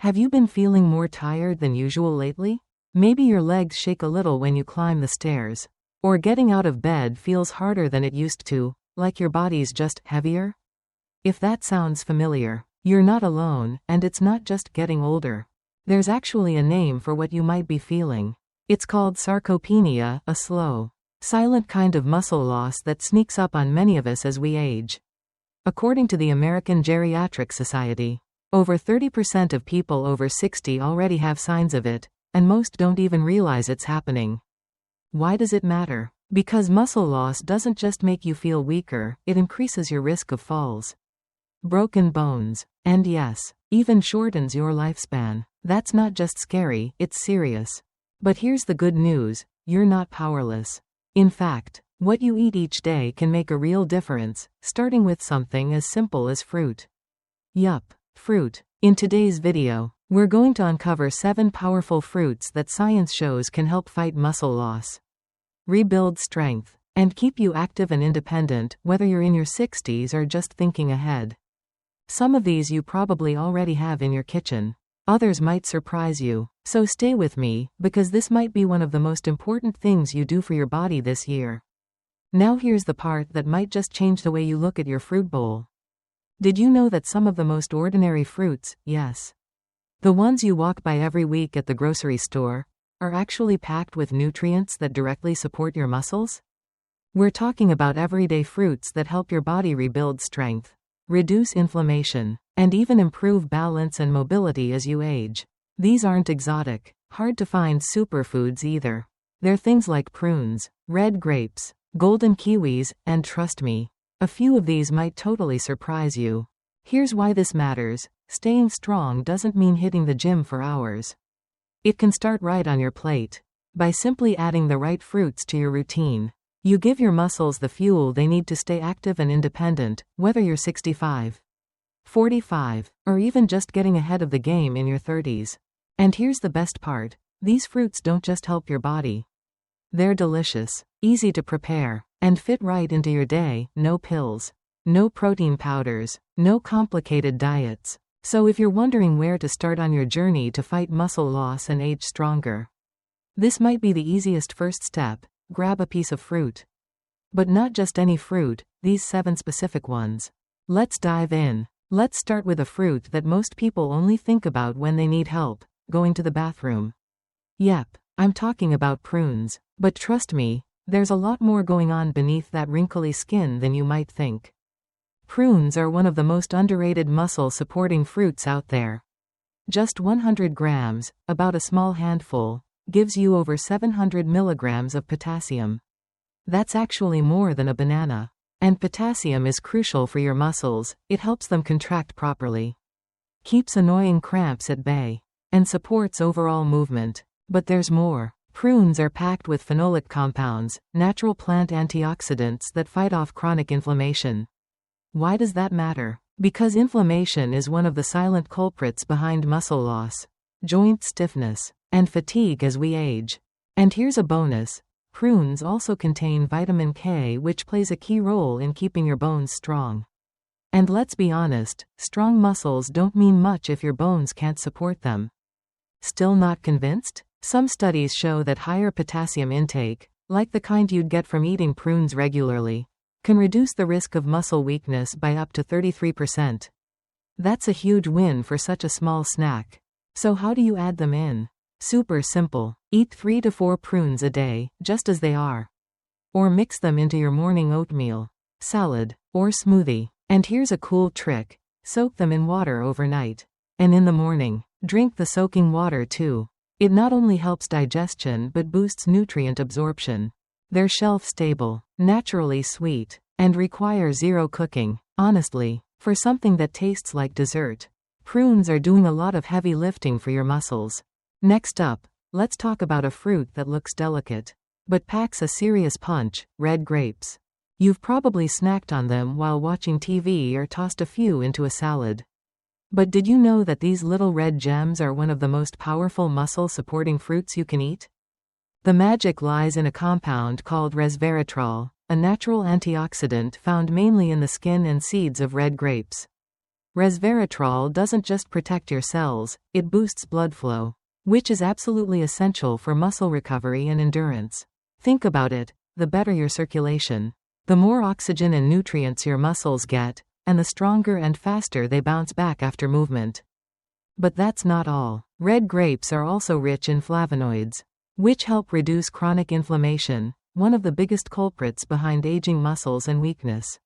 Have you been feeling more tired than usual lately? Maybe your legs shake a little when you climb the stairs. Or getting out of bed feels harder than it used to, like your body's just heavier? If that sounds familiar, you're not alone, and it's not just getting older. There's actually a name for what you might be feeling. It's called sarcopenia, a slow, silent kind of muscle loss that sneaks up on many of us as we age. According to the American Geriatric Society, over 30% of people over 60 already have signs of it, and most don't even realize it's happening. Why does it matter? Because muscle loss doesn't just make you feel weaker, it increases your risk of falls, broken bones, and yes, even shortens your lifespan. That's not just scary, it's serious. But here's the good news, you're not powerless. In fact, what you eat each day can make a real difference, starting with something as simple as fruit. Yup, fruit. In today's video, we're going to uncover 7 powerful fruits that science shows can help fight muscle loss, rebuild strength, and keep you active and independent, whether you're in your 60s or just thinking ahead. Some of these you probably already have in your kitchen. Others might surprise you. So stay with me, because this might be one of the most important things you do for your body this year. Now here's the part that might just change the way you look at your fruit bowl. Did you know that some of the most ordinary fruits, yes, the ones you walk by every week at the grocery store, are actually packed with nutrients that directly support your muscles? We're talking about everyday fruits that help your body rebuild strength, reduce inflammation, and even improve balance and mobility as you age. These aren't exotic, hard to find superfoods either. They're things like prunes, red grapes, golden kiwis, and trust me, a few of these might totally surprise you. Here's why this matters. Staying strong doesn't mean hitting the gym for hours. It can start right on your plate. By simply adding the right fruits to your routine, you give your muscles the fuel they need to stay active and independent, whether you're 65, 45, or even just getting ahead of the game in your 30s. And here's the best part. These fruits don't just help your body. They're delicious, easy to prepare, and fit right into your day. No pills, no protein powders, no complicated diets. So if you're wondering where to start on your journey to fight muscle loss and age stronger, this might be the easiest first step. Grab a piece of fruit. But not just any fruit, these 7 specific ones. Let's dive in. Let's start with a fruit that most people only think about when they need help. Going to the bathroom. Yep, I'm talking about prunes. But trust me, there's a lot more going on beneath that wrinkly skin than you might think. Prunes are one of the most underrated muscle-supporting fruits out there. Just 100 grams, about a small handful, gives you over 700 milligrams of potassium. That's actually more than a banana. And potassium is crucial for your muscles. It helps them contract properly, keeps annoying cramps at bay, and supports overall movement. But there's more. Prunes are packed with phenolic compounds, natural plant antioxidants that fight off chronic inflammation. Why does that matter? Because inflammation is one of the silent culprits behind muscle loss, joint stiffness, and fatigue as we age. And here's a bonus. Prunes also contain vitamin K, which plays a key role in keeping your bones strong. And let's be honest, strong muscles don't mean much if your bones can't support them. Still not convinced? Some studies show that higher potassium intake, like the kind you'd get from eating prunes regularly, can reduce the risk of muscle weakness by up to 33%. That's a huge win for such a small snack. So how do you add them in? Super simple. Eat 3 to 4 prunes a day, just as they are. Or mix them into your morning oatmeal, salad, or smoothie. And here's a cool trick. Soak them in water overnight. And in the morning, drink the soaking water too. It not only helps digestion but boosts nutrient absorption. They're shelf-stable, naturally sweet, and require 0 cooking. Honestly, for something that tastes like dessert, prunes are doing a lot of heavy lifting for your muscles. Next up, let's talk about a fruit that looks delicate, but packs a serious punch: red grapes. You've probably snacked on them while watching TV or tossed a few into a salad. But did you know that these little red gems are one of the most powerful muscle-supporting fruits you can eat? The magic lies in a compound called resveratrol, a natural antioxidant found mainly in the skin and seeds of red grapes. Resveratrol doesn't just protect your cells, it boosts blood flow, which is absolutely essential for muscle recovery and endurance. Think about it, the better your circulation, the more oxygen and nutrients your muscles get, and the stronger and faster they bounce back after movement. But that's not all. Red grapes are also rich in flavonoids, which help reduce chronic inflammation, one of the biggest culprits behind aging muscles and weakness.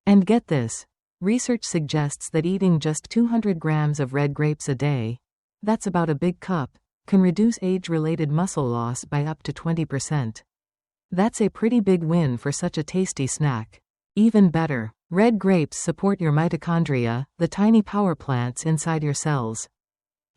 And get this, research suggests that eating just 200 grams of red grapes a day, that's about a big cup, can reduce age-related muscle loss by up to 20%. That's a pretty big win for such a tasty snack. Even better, red grapes support your mitochondria, the tiny power plants inside your cells.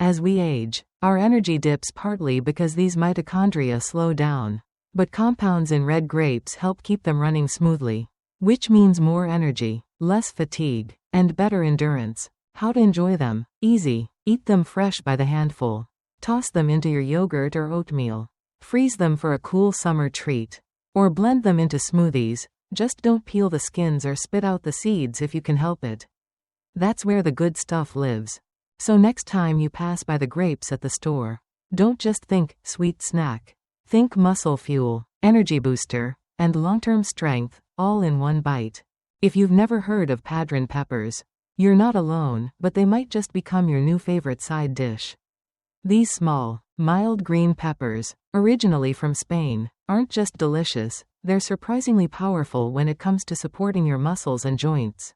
As we age, our energy dips partly because these mitochondria slow down, but compounds in red grapes help keep them running smoothly, which means more energy, less fatigue, and better endurance. How to enjoy them? Easy. Eat them fresh by the handful. Toss them into your yogurt or oatmeal. Freeze them for a cool summer treat. Or blend them into smoothies. Just don't peel the skins or spit out the seeds if you can help it. That's where the good stuff lives. So next time you pass by the grapes at the store, don't just think sweet snack. Think muscle fuel, energy booster, and long-term strength, all in one bite. If you've never heard of padron peppers, you're not alone, but they might just become your new favorite side dish. These small, mild green peppers, originally from Spain, aren't just delicious, they're surprisingly powerful when it comes to supporting your muscles and joints.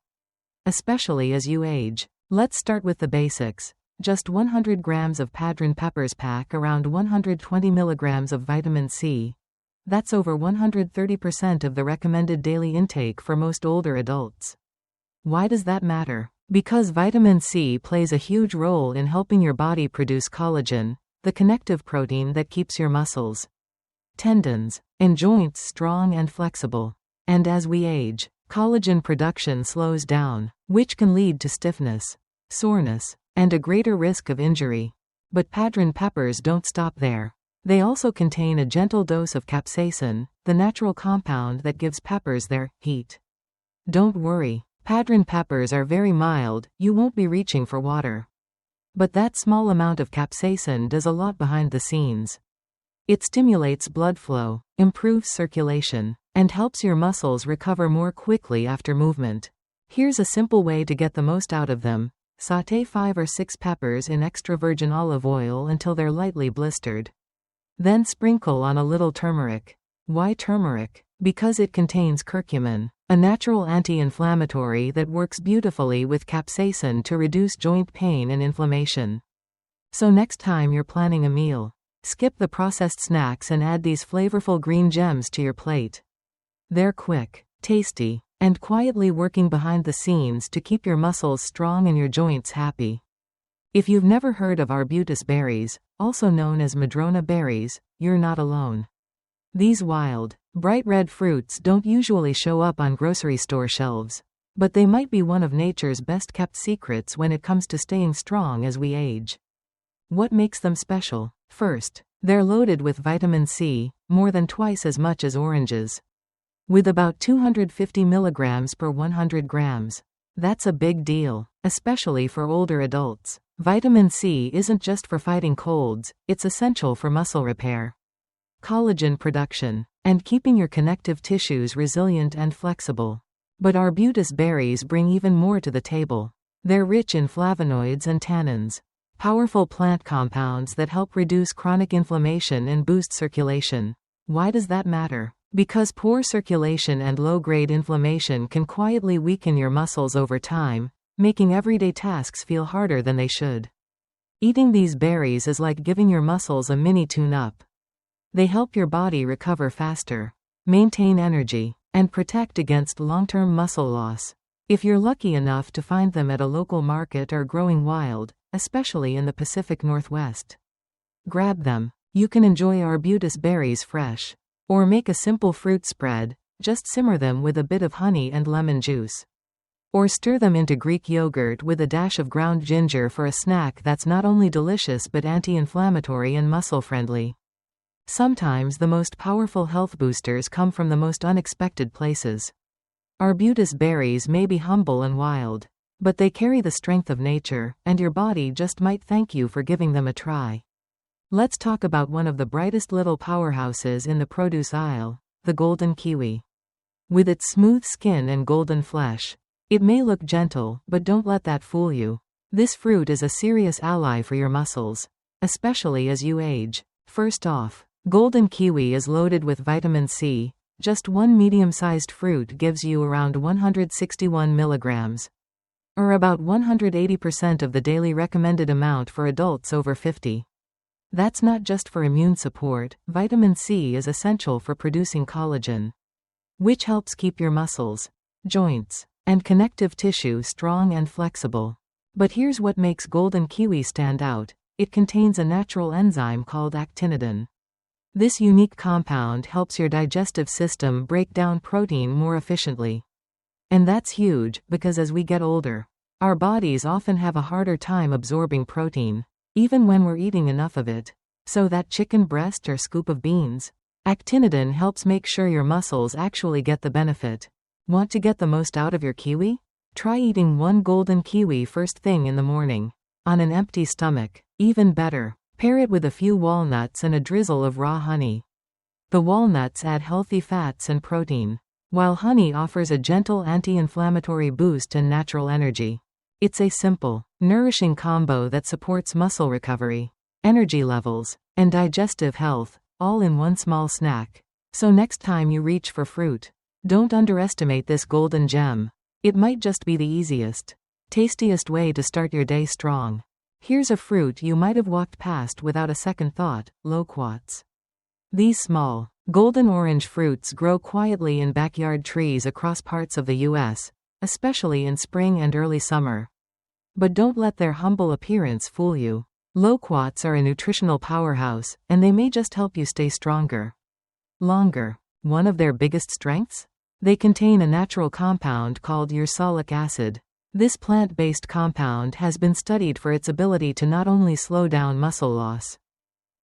Especially as you age. Let's start with the basics. Just 100 grams of padron peppers pack around 120 milligrams of vitamin C. That's over 130% of the recommended daily intake for most older adults. Why does that matter? Because vitamin C plays a huge role in helping your body produce collagen, the connective protein that keeps your muscles, tendons, and joints strong and flexible. And as we age, collagen production slows down, which can lead to stiffness, soreness, and a greater risk of injury. But padron peppers don't stop there. They also contain a gentle dose of capsaicin, the natural compound that gives peppers their heat. Don't worry, padron peppers are very mild, you won't be reaching for water. But that small amount of capsaicin does a lot behind the scenes. It stimulates blood flow, improves circulation, and helps your muscles recover more quickly after movement. Here's a simple way to get the most out of them. Sauté 5 or 6 peppers in extra virgin olive oil until they're lightly blistered. Then sprinkle on a little turmeric. Why turmeric? Because it contains curcumin, a natural anti-inflammatory that works beautifully with capsaicin to reduce joint pain and inflammation. So next time you're planning a meal, skip the processed snacks and add these flavorful green gems to your plate. They're quick, tasty, and quietly working behind the scenes to keep your muscles strong and your joints happy. If you've never heard of arbutus berries, also known as madrona berries, you're not alone. These wild, bright red fruits don't usually show up on grocery store shelves, but they might be one of nature's best kept secrets when it comes to staying strong as we age. What makes them special? First, they're loaded with vitamin C, more than twice as much as oranges. With about 250 milligrams per 100 grams. That's a big deal, especially for older adults. Vitamin C isn't just for fighting colds, it's essential for muscle repair, collagen production, and keeping your connective tissues resilient and flexible. But arbutus berries bring even more to the table. They're rich in flavonoids and tannins, powerful plant compounds that help reduce chronic inflammation and boost circulation. Why does that matter? Because poor circulation and low-grade inflammation can quietly weaken your muscles over time, making everyday tasks feel harder than they should. Eating these berries is like giving your muscles a mini tune-up. They help your body recover faster, maintain energy, and protect against long-term muscle loss. If you're lucky enough to find them at a local market or growing wild, especially in the Pacific Northwest, grab them. You can enjoy arbutus berries fresh. Or make a simple fruit spread, just simmer them with a bit of honey and lemon juice. Or stir them into Greek yogurt with a dash of ground ginger for a snack that's not only delicious but anti-inflammatory and muscle-friendly. Sometimes the most powerful health boosters come from the most unexpected places. Arbutus berries may be humble and wild, But they carry the strength of nature, and your body just might thank you for giving them a try. Let's talk about one of the brightest little powerhouses in the produce aisle, the golden kiwi. With its smooth skin and golden flesh, it may look gentle, but don't let that fool you. This fruit is a serious ally for your muscles, especially as you age. First off, golden kiwi is loaded with vitamin C. Just one medium-sized fruit gives you around 161 milligrams, or about 180% of the daily recommended amount for adults over 50. That's not just for immune support. Vitamin C is essential for producing collagen, which helps keep your muscles, joints, and connective tissue strong and flexible. But here's what makes golden kiwi stand out. It contains a natural enzyme called actinidin. This unique compound helps your digestive system break down protein more efficiently. And that's huge, because as we get older, our bodies often have a harder time absorbing protein, even when we're eating enough of it. So that chicken breast or scoop of beans, actinidin helps make sure your muscles actually get the benefit. Want to get the most out of your kiwi? Try eating one golden kiwi first thing in the morning, on an empty stomach. Even better, pair it with a few walnuts and a drizzle of raw honey. The walnuts add healthy fats and protein, while honey offers a gentle anti-inflammatory boost and natural energy. It's a simple, nourishing combo that supports muscle recovery, energy levels, and digestive health, all in one small snack. So next time you reach for fruit, don't underestimate this golden gem. It might just be the easiest, tastiest way to start your day strong. Here's a fruit you might have walked past without a second thought: loquats. These small, golden orange fruits grow quietly in backyard trees across parts of the U.S., especially in spring and early summer. But don't let their humble appearance fool you. Loquats are a nutritional powerhouse, and they may just help you stay stronger longer. One of their biggest strengths? They contain a natural compound called ursolic acid. This plant-based compound has been studied for its ability to not only slow down muscle loss,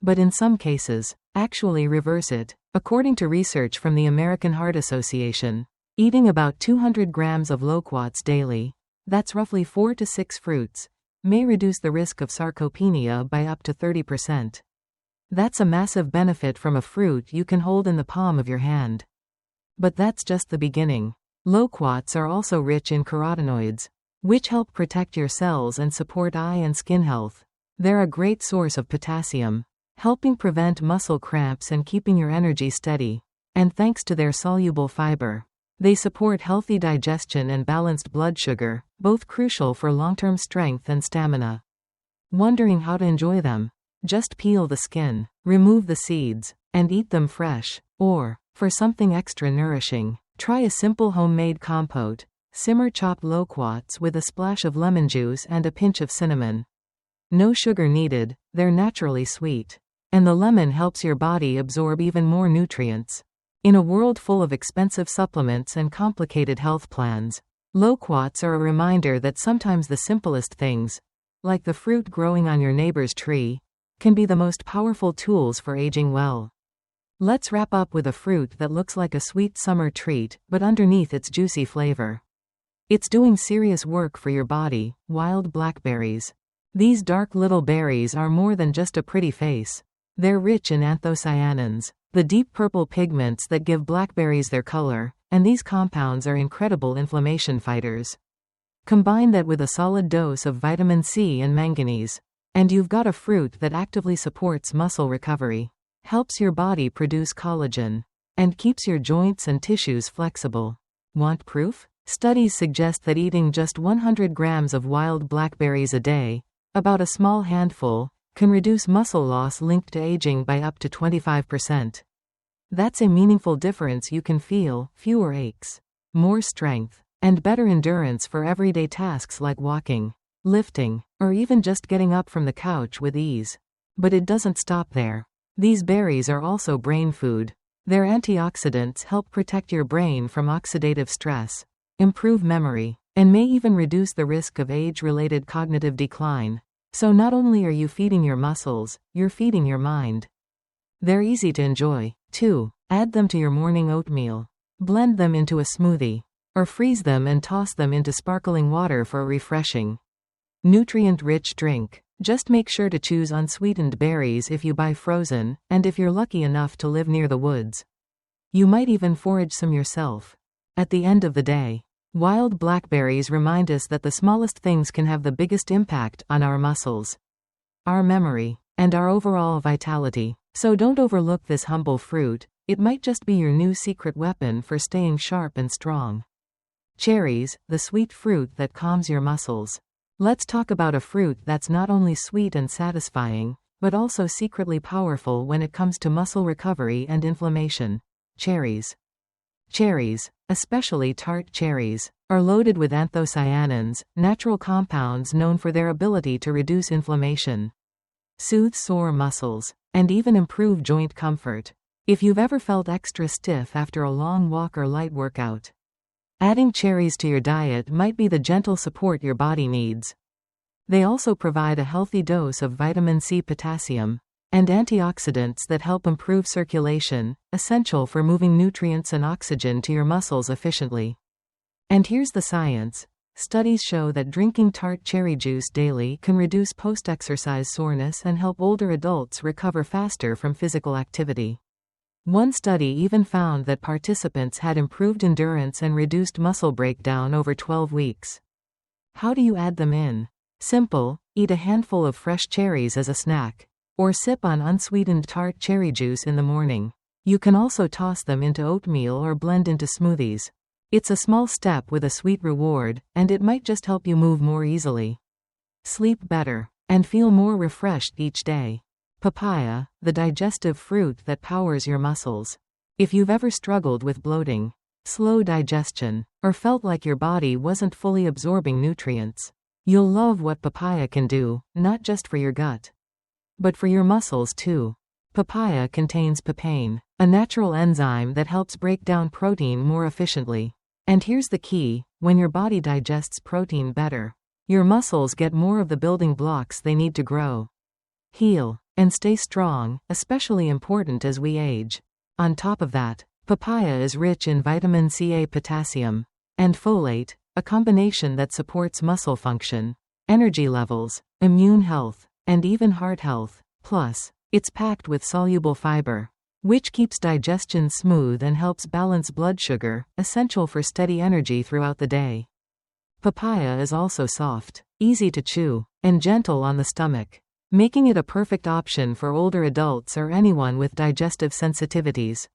but in some cases, actually reverse it. According to research from the American Heart Association, eating about 200 grams of loquats daily, that's roughly 4 to 6 fruits, may reduce the risk of sarcopenia by up to 30%. That's a massive benefit from a fruit you can hold in the palm of your hand. But that's just the beginning. Loquats are also rich in carotenoids, which help protect your cells and support eye and skin health. They're a great source of potassium, helping prevent muscle cramps and keeping your energy steady. And thanks to their soluble fiber, they support healthy digestion and balanced blood sugar, both crucial for long-term strength and stamina. Wondering how to enjoy them? Just peel the skin, remove the seeds, and eat them fresh. Or, for something extra nourishing, try a simple homemade compote. Simmer chopped loquats with a splash of lemon juice and a pinch of cinnamon. No sugar needed, they're naturally sweet. And the lemon helps your body absorb even more nutrients. In a world full of expensive supplements and complicated health plans, loquats are a reminder that sometimes the simplest things, like the fruit growing on your neighbor's tree, can be the most powerful tools for aging well. Let's wrap up with a fruit that looks like a sweet summer treat, but underneath its juicy flavor, it's doing serious work for your body: wild blackberries. These dark little berries are more than just a pretty face. They're rich in anthocyanins, the deep purple pigments that give blackberries their color, and these compounds are incredible inflammation fighters. Combine that with a solid dose of vitamin C and manganese, and you've got a fruit that actively supports muscle recovery, helps your body produce collagen, and keeps your joints and tissues flexible. Want proof? Studies suggest that eating just 100 grams of wild blackberries a day, about a small handful, can reduce muscle loss linked to aging by up to 25%. That's a meaningful difference you can feel: fewer aches, more strength, and better endurance for everyday tasks like walking, lifting, or even just getting up from the couch with ease. But it doesn't stop there. These berries are also brain food. Their antioxidants help protect your brain from oxidative stress, improve memory, and may even reduce the risk of age-related cognitive decline. So not only are you feeding your muscles, you're feeding your mind. They're easy to enjoy, too. Add them to your morning oatmeal. Blend them into a smoothie, or freeze them and toss them into sparkling water for a refreshing, nutrient-rich drink. Just make sure to choose unsweetened berries if you buy frozen, and if you're lucky enough to live near the woods, you might even forage some yourself. At the end of the day, wild blackberries remind us that the smallest things can have the biggest impact on our muscles, our memory, and our overall vitality. So don't overlook this humble fruit. It might just be your new secret weapon for staying sharp and strong. Cherries, the sweet fruit that calms your muscles. Let's talk about a fruit that's not only sweet and satisfying, but also secretly powerful when it comes to muscle recovery and inflammation. Cherries. Cherries, especially tart cherries, are loaded with anthocyanins, natural compounds known for their ability to reduce inflammation, soothe sore muscles, and even improve joint comfort. If you've ever felt extra stiff after a long walk or light workout, adding cherries to your diet might be the gentle support your body needs. They also provide a healthy dose of vitamin C, potassium, and antioxidants that help improve circulation, essential for moving nutrients and oxygen to your muscles efficiently. And here's the science. Studies show that drinking tart cherry juice daily can reduce post-exercise soreness and help older adults recover faster from physical activity. One study even found that participants had improved endurance and reduced muscle breakdown over 12 weeks. How do you add them in? Simple: eat a handful of fresh cherries as a snack, or sip on unsweetened tart cherry juice in the morning. You can also toss them into oatmeal or blend into smoothies. It's a small step with a sweet reward, and it might just help you move more easily, sleep better, and feel more refreshed each day. Papaya, the digestive fruit that powers your muscles. If you've ever struggled with bloating, slow digestion, or felt like your body wasn't fully absorbing nutrients, you'll love what papaya can do, not just for your gut, but for your muscles too. Papaya contains papain, a natural enzyme that helps break down protein more efficiently. And here's the key: when your body digests protein better, your muscles get more of the building blocks they need to grow, heal, and stay strong, especially important as we age. On top of that, papaya is rich in vitamin C, potassium, and folate, a combination that supports muscle function, energy levels, immune health, and even heart health. Plus, it's packed with soluble fiber, which keeps digestion smooth and helps balance blood sugar, essential for steady energy throughout the day. Papaya is also soft, easy to chew, and gentle on the stomach, making it a perfect option for older adults or anyone with digestive sensitivities.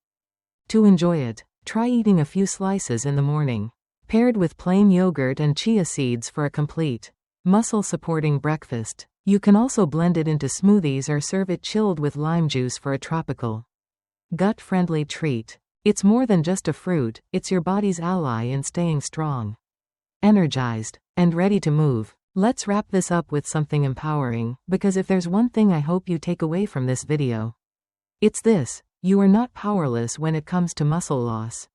To enjoy it, try eating a few slices in the morning, paired with plain yogurt and chia seeds for a complete, muscle-supporting breakfast. You can also blend it into smoothies or serve it chilled with lime juice for a tropical, gut-friendly treat. It's more than just a fruit, it's your body's ally in staying strong, energized, and ready to move. Let's wrap this up with something empowering, because if there's one thing I hope you take away from this video, it's this: you are not powerless when it comes to muscle loss.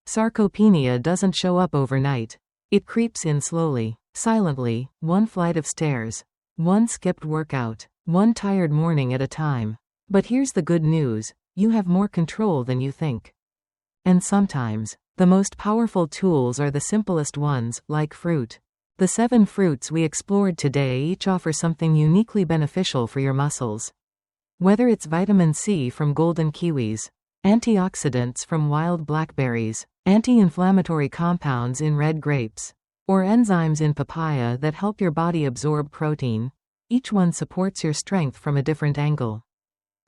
Sarcopenia doesn't show up overnight. It creeps in slowly, silently, one flight of stairs, one skipped workout, one tired morning at a time. But here's the good news: you have more control than you think. And sometimes, the most powerful tools are the simplest ones, like fruit. The 7 fruits we explored today each offer something uniquely beneficial for your muscles. Whether it's vitamin C from golden kiwis, antioxidants from wild blackberries, anti-inflammatory compounds in red grapes, or enzymes in papaya that help your body absorb protein, each one supports your strength from a different angle.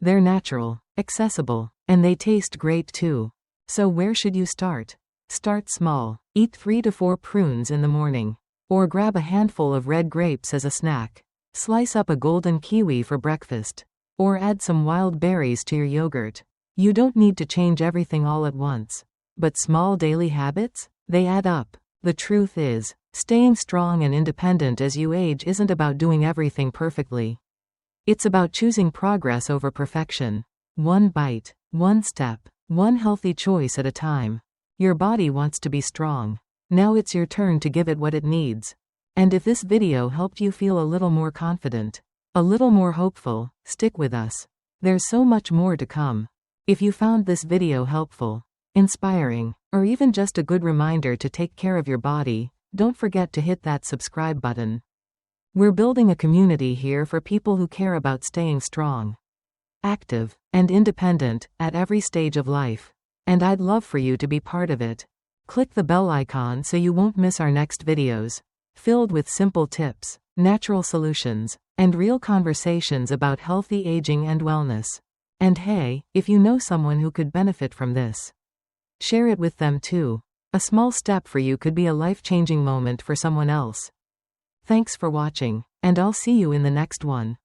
They're natural, accessible, and they taste great too. So where should you start? Start small. Eat 3 to 4 prunes in the morning. Or grab a handful of red grapes as a snack. Slice up a golden kiwi for breakfast. Or add some wild berries to your yogurt. You don't need to change everything all at once. But small daily habits? They add up. The truth is, staying strong and independent as you age isn't about doing everything perfectly. It's about choosing progress over perfection. One bite, one step, one healthy choice at a time. Your body wants to be strong. Now it's your turn to give it what it needs. And if this video helped you feel a little more confident, a little more hopeful, stick with us. There's so much more to come. If you found this video helpful, inspiring, or even just a good reminder to take care of your body, don't forget to hit that subscribe button. We're building a community here for people who care about staying strong, active, and independent at every stage of life. And I'd love for you to be part of it. Click the bell icon so you won't miss our next videos, filled with simple tips, natural solutions, and real conversations about healthy aging and wellness. And hey, if you know someone who could benefit from this, share it with them too. A small step for you could be a life-changing moment for someone else. Thanks for watching, and I'll see you in the next one.